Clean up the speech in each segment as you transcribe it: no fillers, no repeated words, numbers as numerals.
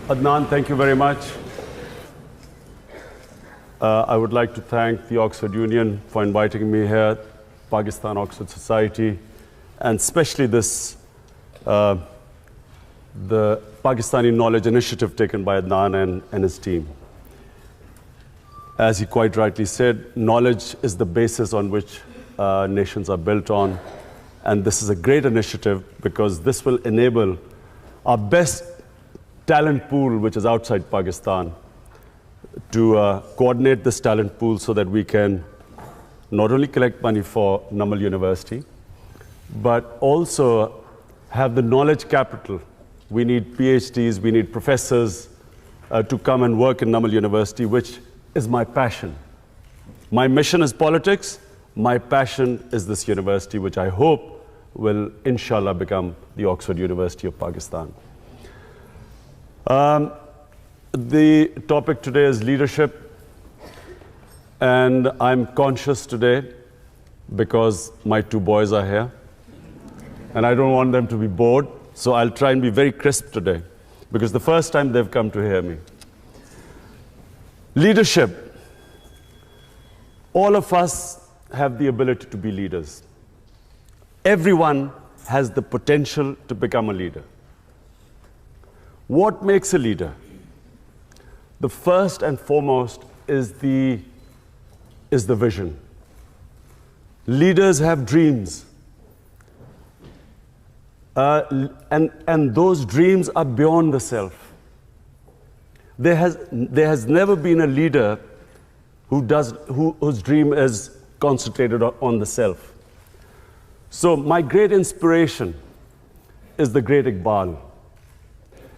Adnan, thank you very much. I would like to thank the Oxford Union for inviting me here, Pakistan Oxford Society, and especially this, the Pakistani Knowledge Initiative taken by Adnan and his team. As he quite rightly said, knowledge is the basis on which nations are built on. And this is a great initiative because this will enable our best talent pool, which is outside Pakistan, to coordinate this talent pool so that we can not only collect money for Namal University, but also have the knowledge capital. We need PhDs, we need professors to come and work in Namal University, which is my passion. My mission is politics, my passion is this university, which I hope will, inshallah, become the Oxford University of Pakistan. The topic today is leadership, and I'm conscious today because my two boys are here, and I don't want them to be bored, so I'll try and be very crisp today, because the first time they've come to hear me. Leadership. All of us have the ability to be leaders. Everyone has the potential to become a leader. What makes a leader? The first and foremost is the vision. Leaders have dreams. And those dreams are beyond the self. There has never been a leader whose dream is concentrated on the self. So my great inspiration is the great Iqbal.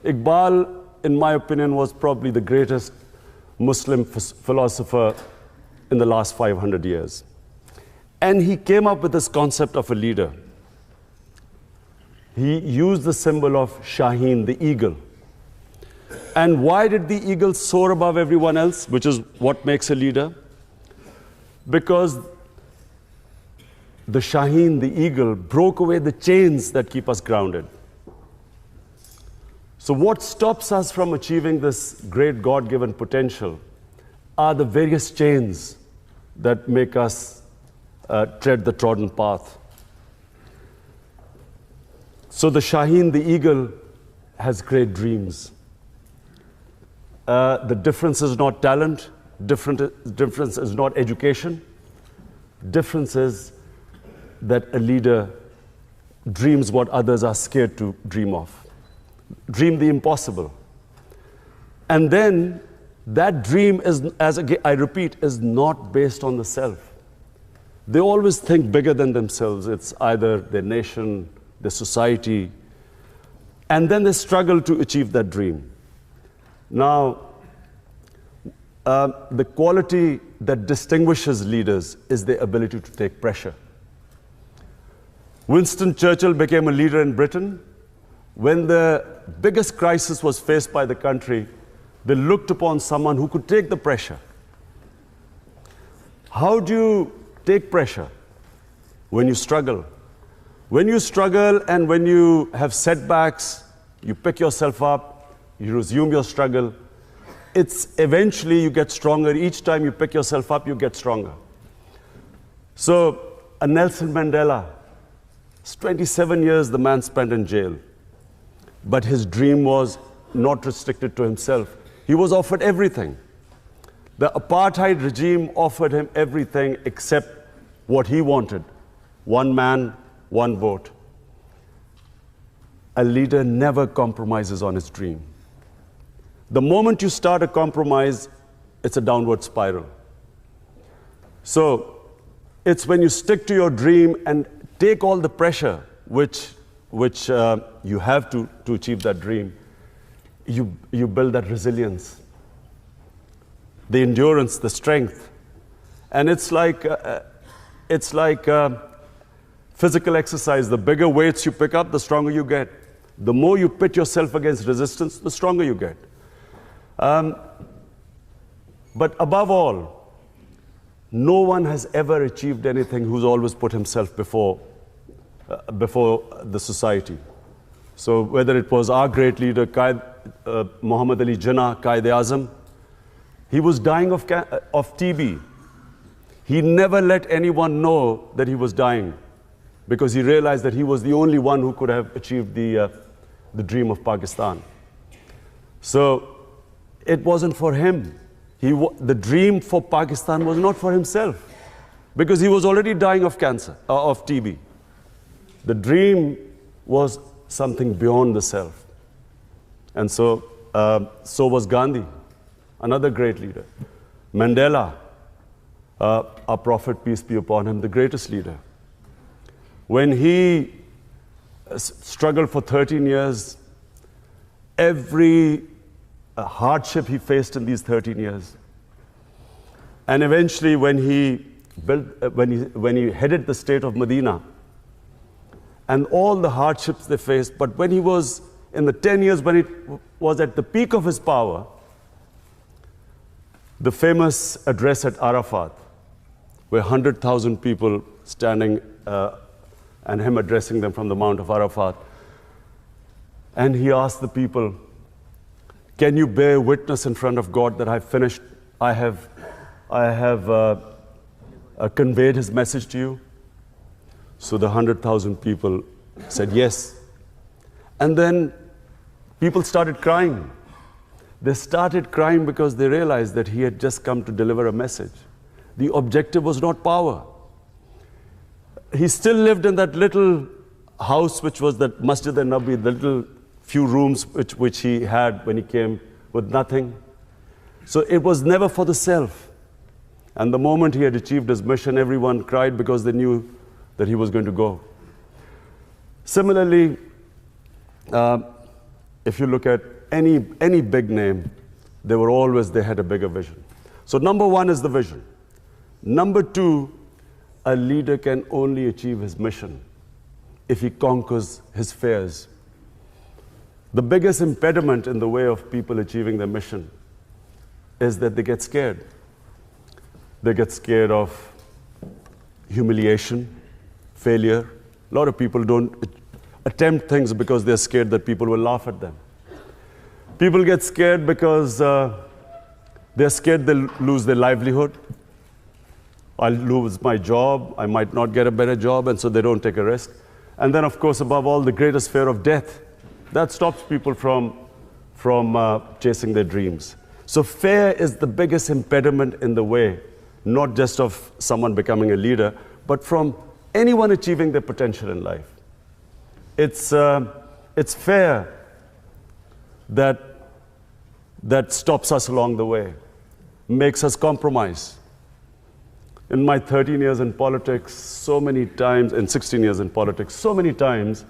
Iqbal, in my opinion, was probably the greatest Muslim philosopher in the last 500 years. And he came up with this concept of a leader. He used the symbol of Shaheen, the eagle. And why did the eagle soar above everyone else, which is what makes a leader? Because the Shaheen, the eagle, broke away the chains that keep us grounded. So what stops us from achieving this great God-given potential are the various chains that make us tread the trodden path. So the Shaheen, the eagle, has great dreams. The difference is not talent, difference is not education. Difference is that a leader dreams what others are scared to dream of. Dream the impossible. And then that dream is, as I repeat, is not based on the self. They always think bigger than themselves. It's either their nation, their society, and then they struggle to achieve that dream. Now, the quality that distinguishes leaders is their ability to take pressure. Winston Churchill became a leader in Britain. When the biggest crisis was faced by the country, they looked upon someone who could take the pressure. How do you take pressure? When you struggle. When you struggle and when you have setbacks, you pick yourself up, you resume your struggle. It's eventually you get stronger. Each time you pick yourself up, you get stronger. So, a Nelson Mandela, 27 years the man spent in jail. But his dream was not restricted to himself. He was offered everything. The apartheid regime offered him everything except what he wanted. One man, one vote. A leader never compromises on his dream. The moment you start a compromise, it's a downward spiral. So it's when you stick to your dream and take all the pressure which you have to achieve that dream, you build that resilience, the endurance, the strength. And it's like physical exercise. The bigger weights you pick up, the stronger you get. The more you pit yourself against resistance, the stronger you get. But above all, no one has ever achieved anything who's always put himself before the society. So whether it was our great leader, Muhammad Ali Jinnah, Qaid-e-Azam. He was dying of TB. He never let anyone know that he was dying because he realized that he was the only one who could have achieved the dream of Pakistan. So it wasn't for him. The dream for Pakistan was not for himself because he was already dying of cancer, of TB. The dream was something beyond the self. And so was Gandhi, another great leader. Mandela, our prophet, peace be upon him, the greatest leader. When he struggled for 13 years, every hardship he faced in these 13 years. And eventually when he headed the state of Medina, and all the hardships they faced, but when he was in the 10 years when it was at the peak of his power, the famous address at Arafat, where 100,000 people standing and him addressing them from the Mount of Arafat. And he asked the people, can you bear witness in front of God that I have conveyed his message to you? So the 100,000 people said yes. And then people started crying. They started crying because they realized that he had just come to deliver a message. The objective was not power. He still lived in that little house, which was that Masjid al-Nabi, the little few rooms which he had when he came with nothing. So it was never for the self. And the moment he had achieved his mission, everyone cried because they knew that he was going to go. Similarly, if you look at any big name, they had a bigger vision. So number one is the vision. Number two, a leader can only achieve his mission if he conquers his fears. The biggest impediment in the way of people achieving their mission is that they get scared. They get scared of humiliation, failure. A lot of people don't attempt things because they're scared that people will laugh at them. People get scared because they're scared they'll lose their livelihood. I'll lose my job, I might not get a better job, and so they don't take a risk. And then, of course, above all, the greatest fear of death. That stops people from chasing their dreams. So fear is the biggest impediment in the way, not just of someone becoming a leader, but from anyone achieving their potential in life. It's fear that stops us along the way, makes us compromise. In my 13 years in politics, so many times, in 16 years in politics, so many times,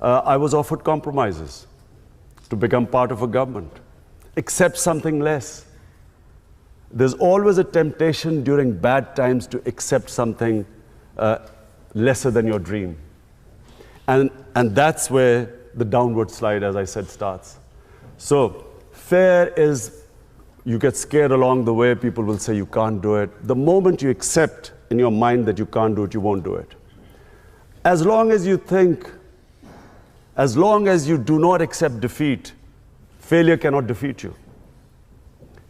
I was offered compromises to become part of a government, accept something less. There's always a temptation during bad times to accept something lesser than your dream. And that's where the downward slide, as I said, starts. So fear is, you get scared along the way, people will say you can't do it. The moment you accept in your mind that you can't do it, you won't do it. As long as you think, as long as you do not accept defeat, failure cannot defeat you.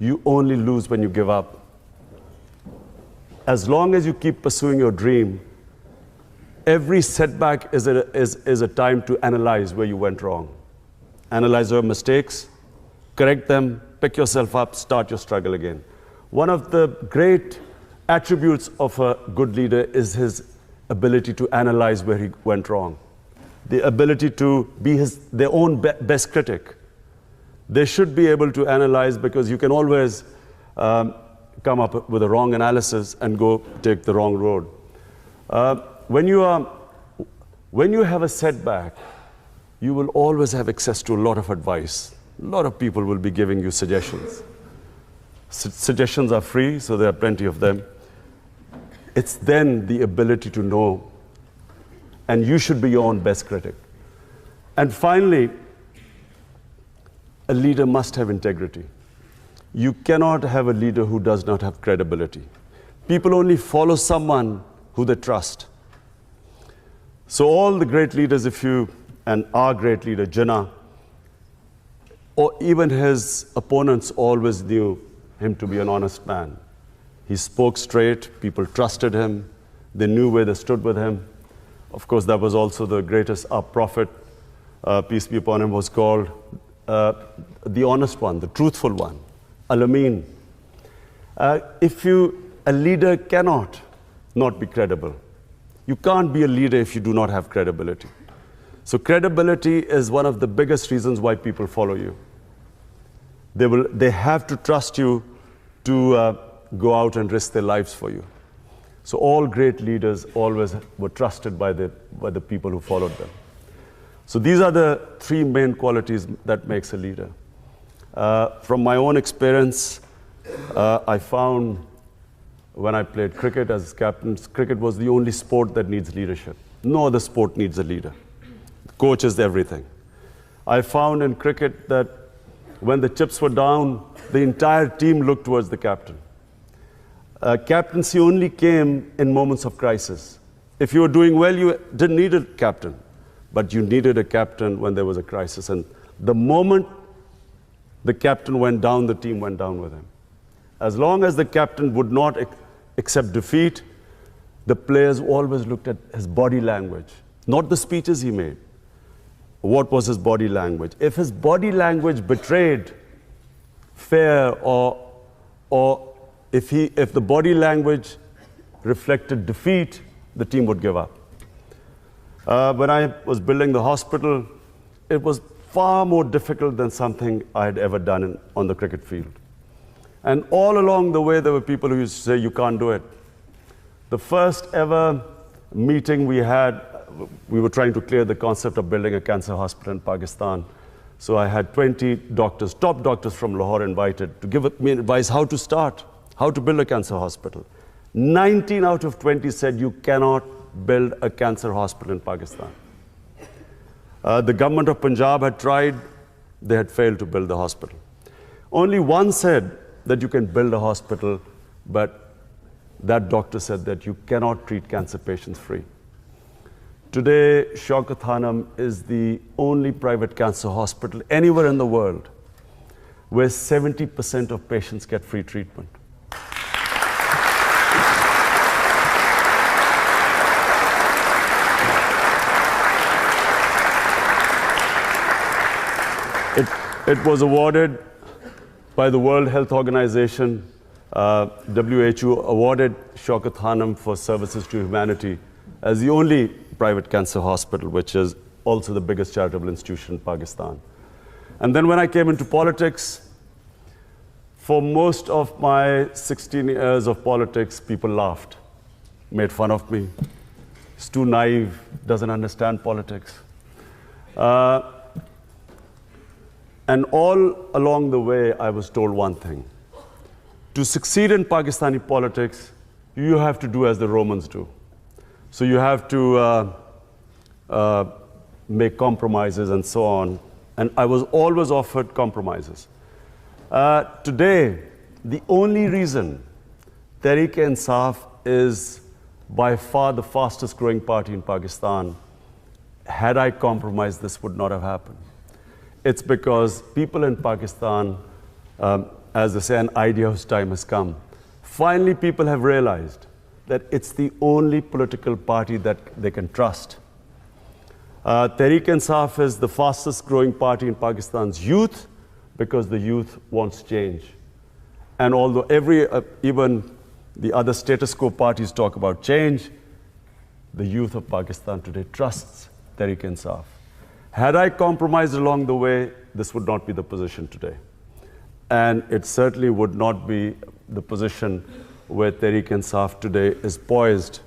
You only lose when you give up. As long as you keep pursuing your dream, every setback is a time to analyze where you went wrong. Analyze your mistakes, correct them, pick yourself up, start your struggle again. One of the great attributes of a good leader is his ability to analyze where he went wrong. The ability to be their own best critic. They should be able to analyze, because you can always come up with a wrong analysis and go take the wrong road. When you have a setback, you will always have access to a lot of advice. A lot of people will be giving you suggestions. Suggestions are free, so there are plenty of them. It's then the ability to know, and you should be your own best critic. And finally, a leader must have integrity. You cannot have a leader who does not have credibility. People only follow someone who they trust. So all the great leaders, and our great leader, Jinnah, or even his opponents always knew him to be an honest man. He spoke straight, people trusted him, they knew where they stood with him. Of course, that was also the greatest, our prophet, peace be upon him, was called the honest one, the truthful one, Al-Amin. A leader cannot not be credible. You can't be a leader if you do not have credibility. So credibility is one of the biggest reasons why people follow you. They have to trust you to go out and risk their lives for you. So all great leaders always were trusted by the people who followed them. So these are the three main qualities that makes a leader. From my own experience, I found when I played cricket as captain, cricket was the only sport that needs leadership. No other sport needs a leader. The coach is everything. I found in cricket that when the chips were down, the entire team looked towards the captain. Captaincy only came in moments of crisis. If you were doing well, you didn't need a captain, but you needed a captain when there was a crisis. And the moment the captain went down, the team went down with him. As long as the captain would not accept defeat, the players always looked at his body language, not the speeches he made. What was his body language? If his body language betrayed fear or if the body language reflected defeat, the team would give up. When I was building the hospital, it was far more difficult than something I had ever done on the cricket field. And all along the way, there were people who used to say, you can't do it. The first ever meeting we had, we were trying to clear the concept of building a cancer hospital in Pakistan. So I had 20 doctors, top doctors from Lahore invited to give me advice how to start, how to build a cancer hospital. 19 out of 20 said you cannot build a cancer hospital in Pakistan. The government of Punjab had tried, they had failed to build the hospital. Only one said that you can build a hospital, but that doctor said that you cannot treat cancer patients free. Today, Shaukat Hanum is the only private cancer hospital anywhere in the world where 70% of patients get free treatment. It was awarded by the World Health Organization. WHO awarded Shaukat Hanum for services to humanity as the only private cancer hospital, which is also the biggest charitable institution in Pakistan. And then when I came into politics, for most of my 16 years of politics, people laughed, made fun of me. He's too naive, doesn't understand politics. And all along the way, I was told one thing. To succeed in Pakistani politics, you have to do as the Romans do. So you have to make compromises and so on. And I was always offered compromises. Today, the only reason Tehreek-e-Insaf is by far the fastest growing party in Pakistan, had I compromised, this would not have happened. It's because people in Pakistan, as they say, an idea whose time has come. Finally, people have realized that it's the only political party that they can trust. Tehreek-e-Insaf is the fastest growing party in Pakistan's youth because the youth wants change. And although even the other status quo parties talk about change, the youth of Pakistan today trusts Tehreek-e-Insaf. Had I compromised along the way, this would not be the position today. And it certainly would not be the position where Tehreek-e-Insaf today is poised.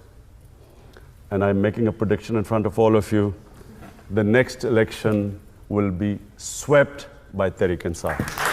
And I'm making a prediction in front of all of you. The next election will be swept by Tehreek-e-Insaf.